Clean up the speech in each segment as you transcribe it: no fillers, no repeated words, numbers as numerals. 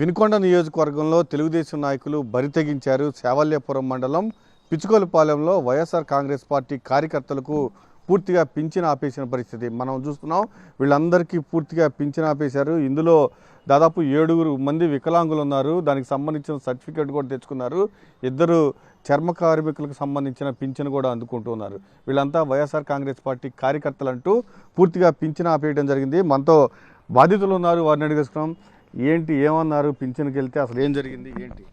వినుకొండ నియోజకవర్గంలో తెలుగుదేశం నాయకులు బరితెగించారు. శావల్యాపురం మండలం పిచ్చుకొలపాలెంలో వైఎస్ఆర్ కాంగ్రెస్ పార్టీ కార్యకర్తలకు పూర్తిగా పింఛన్ ఆపేసిన పరిస్థితి మనం చూస్తున్నాం. వీళ్ళందరికీ పూర్తిగా పింఛన్ ఆపేశారు. ఇందులో దాదాపు 7 మంది వికలాంగులు ఉన్నారు. దానికి సంబంధించిన సర్టిఫికేట్ కూడా తెచ్చుకున్నారు. 2 చర్మ కార్మికులకు సంబంధించిన పింఛన్ కూడా అందుకుంటున్నారు. వీళ్ళంతా వైఎస్ఆర్ కాంగ్రెస్ పార్టీ కార్యకర్తలు అంటూ పూర్తిగా పింఛన్ ఆపేయడం జరిగింది. మనతో బాధితులు ఉన్నారు, వారిని అడిగేసుకున్నాం. ఏంటి ఏమన్నారు? పింఛన్కి వెళ్తే అసలు ఏం జరిగింది ఏంటి?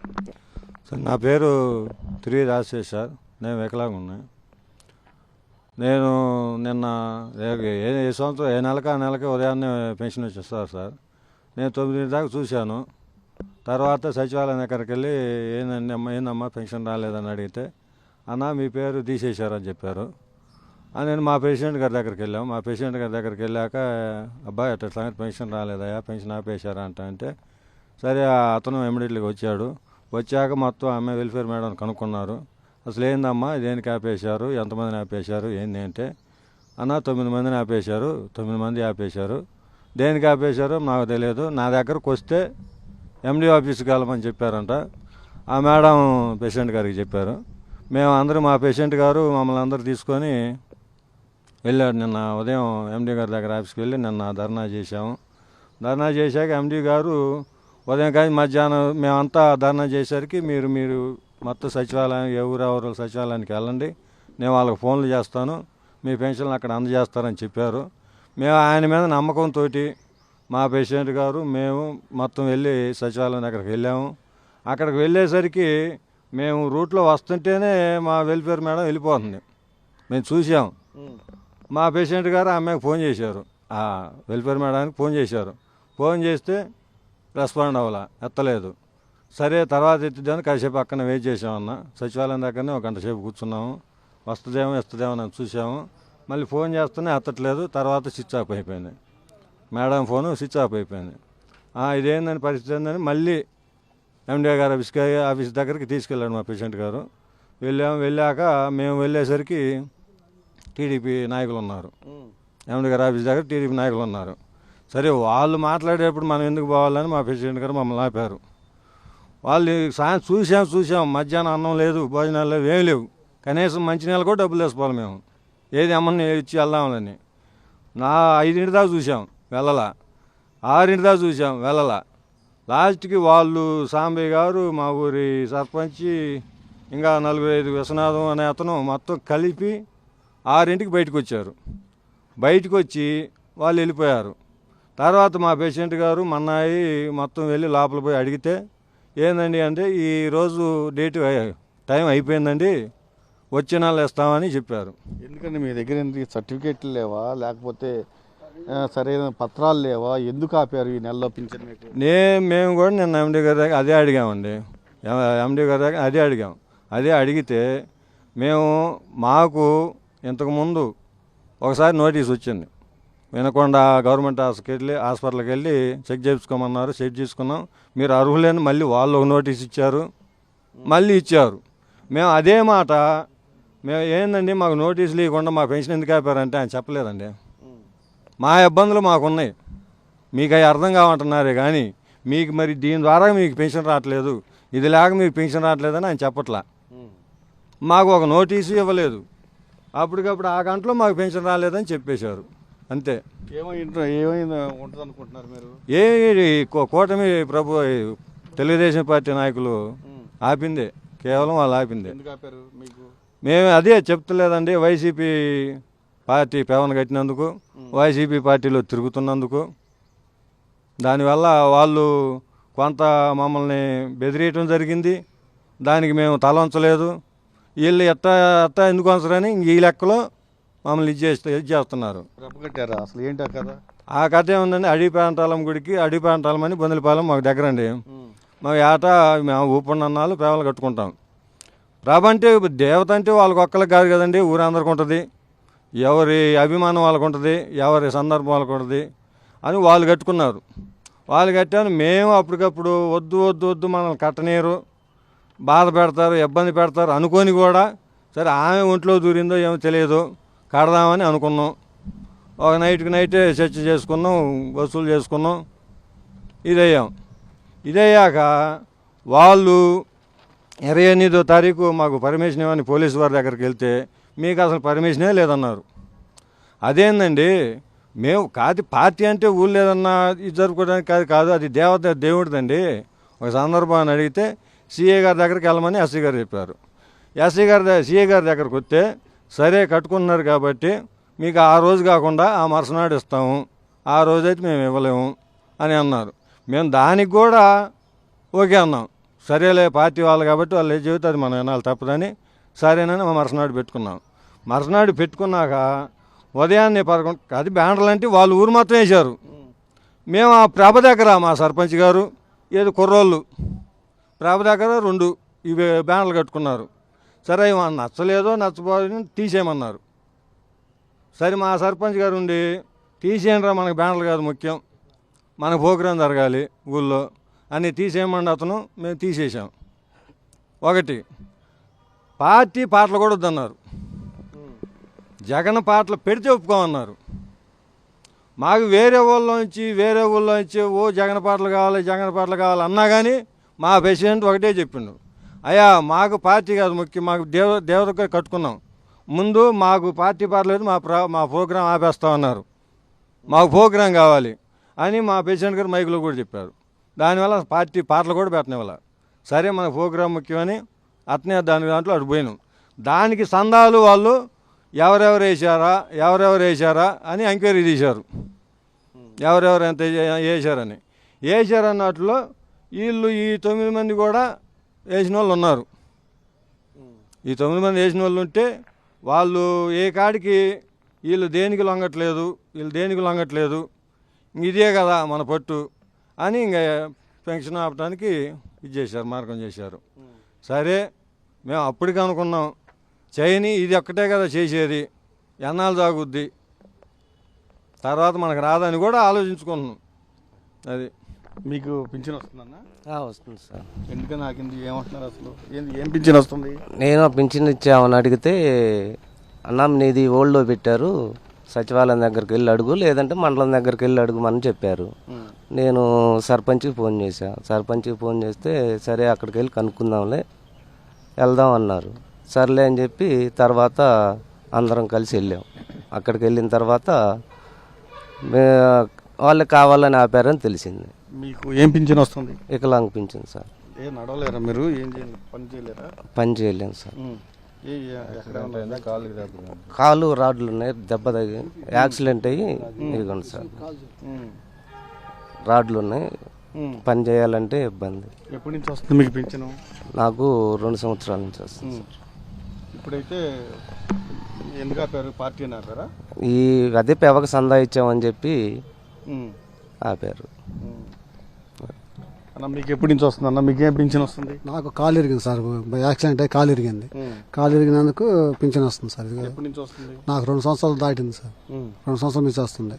సార్, నా పేరు తిరిగి రాజశేష్ సార్. నేను వికలాంగా ఉన్నా. నేను నిన్న ఏ సంవత్సరం ఏ నెలకి ఉదయాన్నే పెన్షన్ వచ్చేస్తారు సార్. నేను 9 దాకా చూశాను. తర్వాత సచివాలయం దగ్గరికి వెళ్ళి ఏందమ్మా పెన్షన్ రాలేదని అడిగితే, అన్న మీ పేరు తీసేశారని చెప్పారు. నేను మా ప్రెసిడెంట్ గారి దగ్గరికి వెళ్ళాము. మా ప్రెసిడెంట్ గారి దగ్గరికి వెళ్ళాక, అబ్బాయి అట్లా సంగతి పెన్షన్ రాలేదయా, పెన్షన్ ఆపేశారా అంటే సరే అతను ఇమ్మీడియట్లీగా వచ్చాడు. వచ్చాక మొత్తం ఆమె వెల్ఫేర్ మేడం కనుక్కున్నారు. అసలు ఏందమ్మా దేనికి ఆపేశారు, ఎంతమందిని ఆపేశారు ఏంది అంటే, అన్న 9 మందిని ఆపేశారు, 9 మంది ఆపేశారు. దేనికి ఆపేశారో నాకు తెలియదు. నా దగ్గరకు వస్తే ఎండి ఆఫీస్కి వెళ్ళమని చెప్పారంట. ఆ మేడం పేషెంట్ గారికి చెప్పారు. మేము అందరూ మా పేషెంట్ గారు మమ్మల్ని అందరూ తీసుకొని వెళ్ళాడు. నిన్న ఉదయం ఎండి గారి దగ్గర ఆఫీస్కి వెళ్ళి నిన్న ధర్నా చేశాము. ధర్నా చేశాక ఎండి గారు ఉదయం కానీ మధ్యాహ్నం మేమంతా ధర్నా చేసరికి మీరు మొత్తం సచివాలయం ఎవరు సచివాలయానికి వెళ్ళండి, నేను వాళ్ళకి ఫోన్లు చేస్తాను, మీ పెన్షన్లు అక్కడ అందజేస్తారని చెప్పారు. మేము ఆయన మీద నమ్మకంతో మా పేషెంట్ గారు మేము మొత్తం వెళ్ళి సచివాలయం దగ్గరికి వెళ్ళాము. అక్కడికి వెళ్ళేసరికి మేము రూట్లో వస్తుంటేనే మా వెల్ఫేర్ మేడం వెళ్ళిపోతుంది. మేము చూసాం. మా పేషెంట్ గారు ఆమెకు ఫోన్ చేశారు, ఆ వెల్ఫేర్ మేడానికి ఫోన్ చేశారు. ఫోన్ చేస్తే రెస్పాండ్ అవ్వాల, ఎత్తలేదు. సరే తర్వాత ఎత్తిద్దామని కాసేపు అక్కన వెయిట్ చేసామన్న. సచివాలయం దగ్గరనే 1 గంట సేపు కూర్చున్నాము. వస్తుందేమో అని చూసాము. మళ్ళీ ఫోన్ చేస్తూనే ఎత్తట్లేదు. తర్వాత స్విచ్ ఆఫ్ అయిపోయింది. మేడం ఫోను స్విచ్ ఆఫ్ అయిపోయింది. ఇదేందని పరిస్థితి ఏందని మళ్ళీ ఎండి గారు ఆఫీస్ దగ్గరికి తీసుకెళ్ళాడు మా పేషెంట్ గారు. వెళ్ళాక మేము వెళ్ళేసరికి టీడీపీ నాయకులు ఉన్నారు. ఎండి గారు ఆఫీస్ దగ్గర టీడీపీ నాయకులు ఉన్నారు. సరే వాళ్ళు మాట్లాడేటప్పుడు మనం ఎందుకు పోవాలని మా పేషెంట్ గారు మమ్మల్ని ఆపారు. వాళ్ళు సాయంత్రం చూసాం మధ్యాహ్నం అన్నం లేదు, భోజనాలు లేవు, ఏం లేవు. కనీసం మంచినీళ్ళు కూడా డబ్బులు వేసుకోవాలి మేము, ఏది అమ్మని ఇచ్చి వెళ్దామని. 5 దాకా చూసాం వెళ్ళలా, 6 దాకా చూసాం వెళ్ళలా. లాస్ట్కి వాళ్ళు సాంబయ్య గారు, మా ఊరి సర్పంచి, ఇంకా 4-5 విశ్వనాథం అనే అతను మొత్తం కలిపి 6 బయటకు వచ్చారు. బయటకు వచ్చి వాళ్ళు వెళ్ళిపోయారు. తర్వాత మా పేషెంట్ గారు మన్నాయి మొత్తం వెళ్ళి లోపల పోయి అడిగితే, ఏందండి అంటే ఈరోజు టైం అయిపోయిందండి, వచ్చే నెల ఇస్తామని చెప్పారు. ఎందుకంటే మీ దగ్గర సర్టిఫికేట్లు లేవా, లేకపోతే సరైన పత్రాలు లేవా? ఎందుకు ఆపారు ఈ నెలలో పింఛన్ మీకు? మేము కూడా నిన్న ఎండి గారి దగ్గర అదే అడిగామండి. ఎండి గారి దగ్గర అదే అడిగితే మాకు ఇంతకుముందు ఒకసారి నోటీస్ వచ్చింది. వినకొండ గవర్నమెంట్ హాస్పిటల్కి వెళ్ళి చెక్ చేయించుకోమన్నారు. చెక్ చేసుకున్నాం. మీరు అర్హులేని మళ్ళీ వాళ్ళు ఒక నోటీస్ ఇచ్చారు, మళ్ళీ ఇచ్చారు. మేము అదే మాట ఏందండి మాకు నోటీసులు ఇవ్వకుండా మా పెన్షన్ ఎందుకు ఆపారంటే ఆయన చెప్పలేదండి. మా ఇబ్బందులు మాకున్నాయి, మీకు అవి అర్థం కావంటున్నారే కానీ మీకు మరి దీని ద్వారా మీకు పెన్షన్ రావట్లేదు, ఇది లేక మీకు పెన్షన్ రావట్లేదని ఆయన చెప్పట్లా. మాకు ఒక నోటీసు ఇవ్వలేదు. అప్పటికప్పుడు ఆ గంటలో మాకు పెన్షన్ రాలేదని చెప్పేశారు, అంతే. ఏమైంది ఉంటుంది అనుకుంటున్నారు మీరు? కూటమి తెలుగుదేశం పార్టీ నాయకులు ఆపిందే, కేవలం వాళ్ళు ఆపిందే. మేము అదే చెప్తలేదండి. వైసీపీ పార్టీ పెవన కట్టినందుకు, వైసీపీ పార్టీలో తిరుగుతున్నందుకు, దానివల్ల వాళ్ళు కొంత మమ్మల్ని బెదిరియటం జరిగింది. దానికి మేము తలంచలేదు. వీళ్ళు ఎట్టా ఎందుకు అంచరని ఈ లెక్కలో మమ్మల్ని ఇది చేస్తున్నారు. అసలు ఏంటి కదా? ఆ కథ ఏముందండి, అడిపాంటాలం గుడికి అడిపాంటాలం అని బొందలపాలెం మాకు దగ్గర అండి. మాకు ఏటా మేము ఊపండన్నాలు పేవలు కట్టుకుంటాం. అంటే దేవత అంటే వాళ్ళకి ఒక్కరికి కాదు కదండి, ఊరందరికి ఉంటుంది. ఎవరి అభిమానం వాళ్ళకు ఉంటుంది, ఎవరి సందర్భం వాళ్ళకు ఉంటుంది అని వాళ్ళు కట్టుకున్నారు. వాళ్ళు కట్టాను. మేము అప్పటికప్పుడు వద్దు మనల్ని కట్టనీరు, బాధ పెడతారు, ఇబ్బంది పెడతారు అనుకొని కూడా సరే ఆమె ఒంట్లో దూరిందో ఏమో తెలియదు, కడదామని అనుకున్నాం. ఒక నైట్కి నైటే చర్చ చేసుకున్నాం, వసూలు చేసుకున్నాం, ఇదయ్యాం. ఇదయ్యాక వాళ్ళు 28వ తారీఖు మాకు పర్మిషన్ ఇవ్వని పోలీసు వారి దగ్గరికి వెళ్తే మీకు అసలు పర్మిషనే లేదన్నారు. అదేందండి, మేము కాదు పార్టీ అంటే ఊళ్ళో ఏదన్నా ఇది జరుపుకోవడానికి కాదు, అది దేవుడిదండి. ఒక సందర్భాన్ని అడిగితే సిఏ గారి దగ్గరికి వెళ్ళమని ఎస్సీ గారు చెప్పారు. సిఏ గారి దగ్గరకు వస్తే సరే కట్టుకుంటున్నారు కాబట్టి మీకు ఆ రోజు కాకుండా ఆ మరుసనాడు ఇస్తాము, ఆ రోజైతే మేము ఇవ్వలేము అని అన్నారు. మేము దానికి కూడా ఓకే అన్నాం. సరేలే పార్టీ వాళ్ళు కాబట్టి వాళ్ళు ఏం చెబితే అది మనం వినాలి తప్పదని సరేనని మరుసనాడు పెట్టుకున్నాం. మరుసనాడు పెట్టుకున్నాక ఉదయాన్నే 11 అది బ్యానర్లు అంటే వాళ్ళు ఊరు మొత్తం వేశారు. మేము ఆ ప్రభ దగ్గర మా సర్పంచ్ గారు ఏదో కుర్రోళ్ళు ప్రభ దగ్గర 2 ఇవి బ్యానర్లు కట్టుకున్నారు. సరే నచ్చలేదో నచ్చబోదని తీసేయమన్నారు. సరే మా సర్పంచ్ గారు ఉండి తీసేయండిరా, మనకు బ్యానర్లు కాదు ముఖ్యం, మనకు ప్రోగ్రాం జరగాలి ఊళ్ళో అని తీసేయమండి అతను. మేము తీసేసాం. ఒకటి పార్టీ పాటలు కూడా వద్దన్నారు. జగన్ పాటలు పెడితే ఒప్పుకోమన్నారు. మాకు వేరే ఊళ్ళో నుంచి ఓ జగన్ పాటలు కావాలి అన్నా కానీ మా ప్రెసిడెంట్ ఒకటే చెప్పిండు, అయ్యా మాకు పార్టీ కాదు ముఖ్యం, మాకు దేవతగా కట్టుకున్నాం, ముందు మాకు పార్టీ పాటలేదు, మా ప్రోగ్రాం ఆపేస్తామన్నారు. మాకు ప్రోగ్రాం కావాలి అని మా ప్రెసిడెంట్ గారు మైకులో కూడా చెప్పారు. దానివల్ల పార్టీ పాటలు కూడా పెట్టనివ్వాల. సరే మన ప్రోగ్రాం ముఖ్యమని అట్నే దాంట్లో అటు పోయినాం. దానికి సందాలు వాళ్ళు ఎవరెవరు వేసారా అని ఎంక్వైరీ తీశారు. ఎవరెవరు ఎంత వేసారన్నట్లో వీళ్ళు ఈ 9 మంది కూడా వేసిన వాళ్ళు ఉన్నారు. ఈ 9 మంది వేసిన వాళ్ళు ఉంటే వాళ్ళు ఏ కాడికి వీళ్ళు దేనికి లొంగట్లేదు, ఇదే కదా మన పట్టు అని ఇంకా పెన్షన్ ఆపడానికి ఇది చేశారు, మార్గం చేశారు. సరే మేము అప్పటికి అనుకున్నాం చేయని ఇది ఒక్కటే కదా చేసేది, ఎన్నాళ్ళు తాగుద్ది, తర్వాత మనకు రాదని కూడా ఆలోచించుకున్నాం. అది మీకు పింఛన్ వస్తుందన్నా? వస్తుంది సార్. ఎందుకని నాకింది ఏమంటున్నారు అసలు? ఏం పింఛన్ వస్తుంది? నేను పింఛన్ ఇచ్చామని అడిగితే అన్నం నీది ఓల్డ్లో పెట్టారు, సచివాలయం దగ్గరికి వెళ్ళి అడుగు, లేదంటే మండలం దగ్గరికి వెళ్ళి అడుగుమని చెప్పారు. నేను సర్పంచ్కి ఫోన్ చేస్తే సరే అక్కడికి వెళ్ళి కనుక్కుందాంలే, వెళ్దాం అన్నారు. సర్లే అని చెప్పి తర్వాత అందరం కలిసి వెళ్ళాం. అక్కడికి వెళ్ళిన తర్వాత వాళ్ళకి కావాలని ఆపారని తెలిసింది. మీకు ఏం పింఛన్ వస్తుంది? Viklang pension sir. నడవలేరా మీరు? పని చేయలేము సార్. కాలు రాడ్లు ఉన్నాయి, దెబ్బ తగి యాక్సిడెంట్ అయ్యి ఇదిగోండి సార్, రాడ్లు ఉన్నాయి, పని చేయాలంటే ఇబ్బంది. ఎప్పటి నుంచి వస్తుంది మీకు పింఛను? నాకు 2 సంవత్సరాల నుంచి వస్తుంది. ఇప్పుడైతే ఎందుకు ఆపారు? పార్టీ అని ఆపారా? అదే పెవక సందా ఇచ్చామని చెప్పి ఆపారు. అన్న మీకు ఎప్పటి నుంచి వస్తుంది అన్న? మీకు ఏం పింఛన్ వస్తుంది? నాకు కాలు ఇరిగింది సార్, యాక్సిడెంట్ అయ్యి కాలు ఇరిగింది. కాలు ఇరిగినందుకు పింఛన్ వస్తుంది సార్. ఎప్పటి నుంచి వస్తుంది? నాకు 2 సంవత్సరాలు దాటింది సార్. 2 సంవత్సరాల నుంచి వస్తుంది.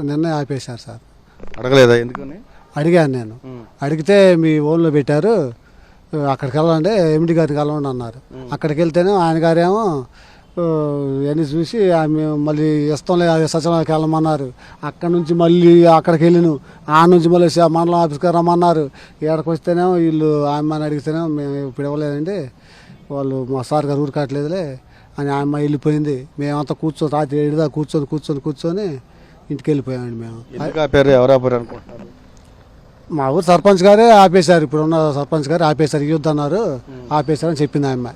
నిన్నే ఆపేశారు సార్. అడగలేదా ఎందుకని? అడిగాను నేను. అడిగితే మీ ఓన్లో పెట్టారు, అక్కడికి వెళ్ళండి, ఎండి గారికి వెళ్ళండి అన్నారు. అక్కడికి వెళ్తేనే ఆయన గారేమో ఇవన్నీ చూసి మేము మళ్ళీ ఇస్తాంలే సచివాలయానికి వెళ్ళమన్నారు. అక్కడ నుంచి మళ్ళీ అక్కడికి వెళ్ళిను, ఆ నుంచి మళ్ళీ మండలం ఆఫీస్కి రమ్మన్నారు. ఇక్కడికి వస్తేనేమో వీళ్ళు ఆయమ్మని అడిగితేనేమో మేము ఇప్పుడు ఇవ్వలేదండి, వాళ్ళు మా సార్ గారు ఊరు కావట్లేదులే అని ఆయమ్మ వెళ్ళిపోయింది. మేమంతా రాత్రి 7 దాకా కూర్చొని ఇంటికి వెళ్ళిపోయామండి. మేము ఎవరు ఆపారు అనుకుంటున్నారు? మా ఊరు సర్పంచ్ గారే ఆపేశారు, ఇప్పుడున్న సర్పంచ్ గారు ఆపేశారు, ఇవ్వద్దన్నారు, ఆపేశారని చెప్పింది ఆయమ్మ.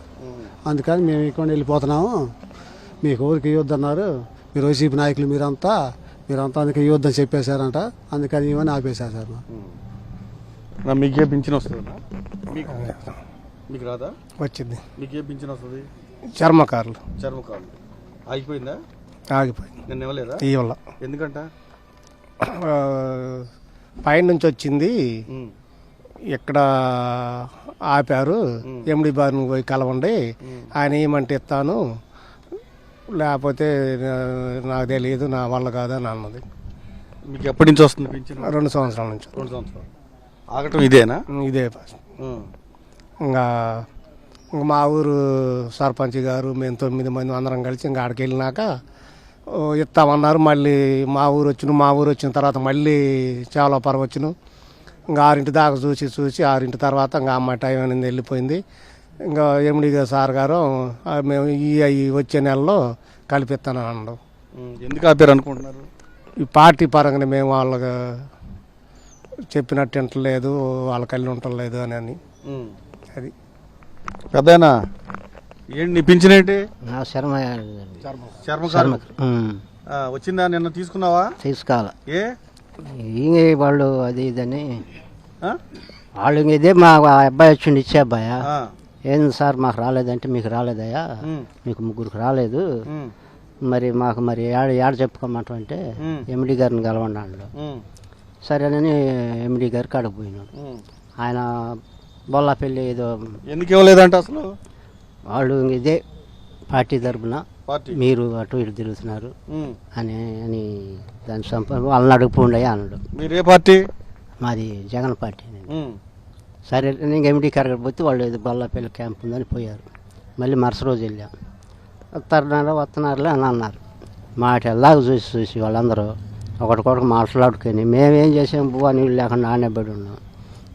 అందుకని మేము ఇక్కడ వెళ్ళిపోతున్నాము, మీకు ఊరికి ఇవ్వద్దన్నారు, మీరు వైసీపీ నాయకులు మీరంతా అందుకే ఇవ్వద్దని చెప్పేశారంట, అందుకని ఇవన్నీ ఆపేశారు సార్. మీకే పింఛన్ వస్తుందా? మీకు రాదా? వచ్చింది. మీకే పింఛన్ వస్తుంది? చర్మకారులు ఆగిపోయిందా? ఆగిపోయింది. నేను ఇవ్వలేదా? ఇవ్వాల. ఎందుకంట? పైన నుంచి వచ్చింది, ఇక్కడ ఆపారు. ఎండి బారిని పోయి కలవండి, ఆయన ఏమంటే ఇస్తాను, లేకపోతే నాకు తెలియదు, నా వల్ల కాదని అన్నది. మీకు ఎప్పటి నుంచి వస్తుంది పింఛన్? 2 సంవత్సరాల నుంచి. 2 సంవత్సరాలు ఆగటం ఇదేనా? ఇదే. ఇంకా మా ఊరు సర్పంచ్ గారు మేము 9 మంది అందరం కలిసి ఇంకా ఆడికి వెళ్ళినాక ఇస్తామన్నారు. మళ్ళీ మా ఊరు వచ్చిన తర్వాత మళ్ళీ చాలా పర్వ వచ్చిన ఇంకా 6 దాకా చూసి 6 తర్వాత ఇంకా అమ్మాయి టైం అనేది వెళ్ళిపోయింది. ఇంకా ఎండి సార్ గారు మేము ఈ వచ్చే నెలలో కలిపిస్తాను అన్నాడు. ఎందుకు ఆపారు అనుకుంటున్నారు? ఈ పార్టీ పరంగానే మేము వాళ్ళకి చెప్పినట్టు వింటలేదు, వాళ్ళ కళ్ళు ఉండలేదు అని అది. పెద్దనా ఏంటి నీ పింఛన్ ఏంటి? శర్మ చర్మకారు వచ్చిందా? నిన్న తీసుకున్నావా? తీసుకోవాలి ఏ ఇంక వాళ్ళు అది ఇదని ఆ? వాళ్ళు ఇంక ఇదే మా అబ్బాయి వచ్చిండి ఇచ్చే అబ్బాయా ఆ. ఏంది సార్ మాకు రాలేదంటే మీకు రాలేదయ్యా, మీకు ముగ్గురికి రాలేదు, మరి మాకు మరి ఏడ చెప్పుకోమంటే ఎండి గారిని కలవండి అన్నాడు. సరేనని ఎండి గారి కాడకు పోయినాడు. ఆయన బొల్లాపల్లి ఏదో ఎందుకు ఇవ్వలేదంట అసలు? వాళ్ళు ఇంక ఇదే పార్టీ తరపున పార్టీ మీరు అటు ఇటు తిరుగుతున్నారు అని దాని వాళ్ళని అడుగుపోండయ్యా అన్నాడు. మీరు ఏ పార్టీ? మాది జగన్ పార్టీ. సరే నేను ఎండి కరగడ పోతే వాళ్ళు ఏదో బొల్లాపల్లి క్యాంప్ ఉందని పోయారు. మళ్ళీ మరుసటి రోజు వెళ్ళాం. వస్తున్నారులే అని అన్నారు. మాట ఎలాగ చూసి వాళ్ళందరూ ఒకటికొకటి మాట్లాడుకొని మేమేం చేసాం బువ్వా నీళ్ళు లేకుండా ఆనేబడి ఉన్నాం.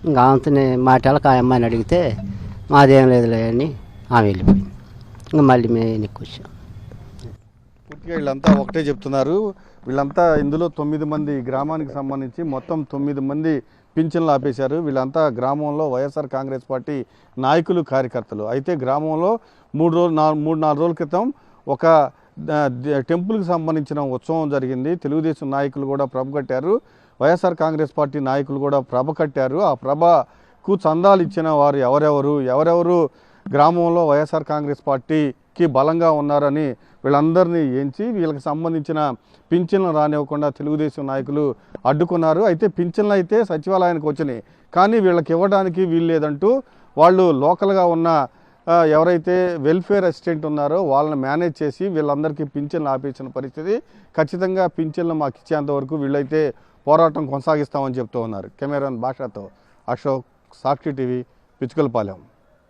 ఇంకా ఆమెతోనే మాటలకు ఆ అమ్మాయిని అడిగితే మాదేం లేదులే అని ఆమె వెళ్ళిపోయింది. ఇంకా మళ్ళీ మేము ఎన్నికి వచ్చాం. పూర్తిగా వీళ్ళంతా ఒకటే చెప్తున్నారు. వీళ్ళంతా ఇందులో 9 మంది గ్రామానికి సంబంధించి మొత్తం 9 మంది పింఛన్లు ఆపేశారు. వీళ్ళంతా గ్రామంలో వైఎస్ఆర్ కాంగ్రెస్ పార్టీ నాయకులు, కార్యకర్తలు. అయితే గ్రామంలో 3-4 రోజుల క్రితం ఒక టెంపుల్కి సంబంధించిన ఉత్సవం జరిగింది. తెలుగుదేశం నాయకులు కూడా ప్రభ కట్టారు, వైఎస్ఆర్ కాంగ్రెస్ పార్టీ నాయకులు కూడా ప్రభ కట్టారు. ఆ ప్రభకు చందాలు ఇచ్చిన వారు ఎవరెవరు గ్రామంలో వైఎస్ఆర్ కాంగ్రెస్ పార్టీకి బలంగా ఉన్నారని వీళ్ళందరినీ ఎంచి వీళ్ళకి సంబంధించిన పింఛన్లు రానివ్వకుండా తెలుగుదేశం నాయకులు అడ్డుకున్నారు. అయితే పింఛన్లు అయితే సచివాలయానికి వచ్చినాయి, కానీ వీళ్ళకి ఇవ్వడానికి వీలు లేదంటూ వాళ్ళు లోకల్గా ఉన్న ఎవరైతే వెల్ఫేర్ అసిస్టెంట్ ఉన్నారో వాళ్ళని మేనేజ్ చేసి వీళ్ళందరికీ పింఛన్లు ఆపేసిన పరిస్థితి. ఖచ్చితంగా పింఛన్లు మాకు ఇచ్చేంత వరకు వీళ్ళైతే పోరాటం కొనసాగిస్తామని చెప్తూ ఉన్నారు. కెమెరాన్ భాషతో అశోక్, సాక్షి టీవీ, పిచ్చుకలపాలెం.